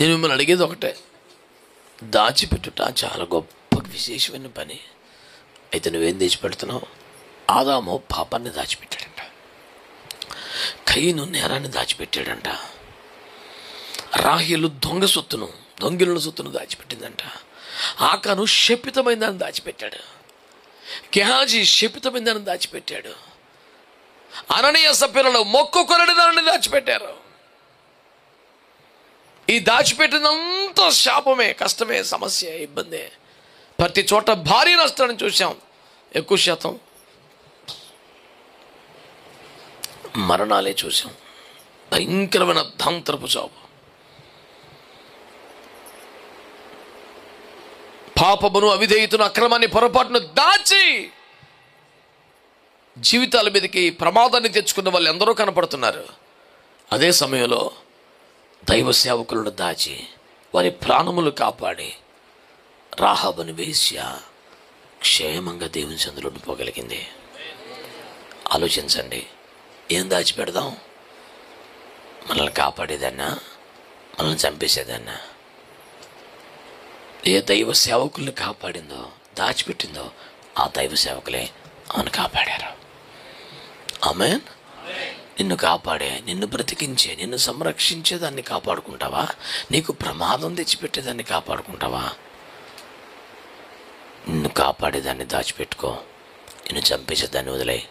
నేను మిమ్మల్ని అడిగేది ఒకటే, దాచిపెట్టుట చాలా గొప్ప విశేషమైన పని. అయితే నువ్వేం దాచిపెడుతున్నావు? ఆదాము పాపాన్ని దాచిపెట్టాడంట, కయీను నేరాన్ని దాచిపెట్టాడంట, రాహేలు దొంగిలిన సొత్తును దాచిపెట్టిందంట, ఆకాను శపితమైన దాన్ని దాచిపెట్టాడు, గెహాజీ శపితమైన దాన్ని దాచిపెట్టాడు, అననీయ సభ్యులలో మొక్కుకొనని దానిని దాచిపెట్టారు. ఈ దాచిపెట్టినంత శాపమే, కష్టమే, సమస్య, ఇబ్బందే. ప్రతి చోట భారీ నష్టాన్ని చూసాం. ఎక్కువ శాతం మరణాలే చూసాం. భయంకరమైన ధాంతరపు చావు. పాపమును, అవిధేయతను, అక్రమాన్ని, పొరపాటును దాచి జీవితాల మీదకి ప్రమాదాన్ని తెచ్చుకున్న వాళ్ళు ఎందరో కనపడుతున్నారు. అదే సమయంలో దైవ సేవకులను దాచి వారి ప్రాణములు కాపాడి రాహాబుని వేశ్య క్షేమంగా దేవుని సందులో ఉండిపోగలిగింది. ఆలోచించండి, ఏం దాచిపెడదాం? మనల్ని కాపాడేదన్నా, మనల్ని చంపేసేదన్నా? ఏ దైవ సేవకుల్ని కాపాడిందో, దాచిపెట్టిందో ఆ దైవ సేవకులే ఆమెను కాపాడారు. ఆమేన్. నిన్ను కాపాడే, నిన్ను బ్రతికించే, నిన్ను సంరక్షించేదాన్ని కాపాడుకుంటావా? నీకు ప్రమాదం తెచ్చిపెట్టేదాన్ని కాపాడుకుంటావా? నిన్ను కాపాడేదాన్ని దాచిపెట్టుకో, నిన్ను చంపేసేదాన్ని వదిలేయి.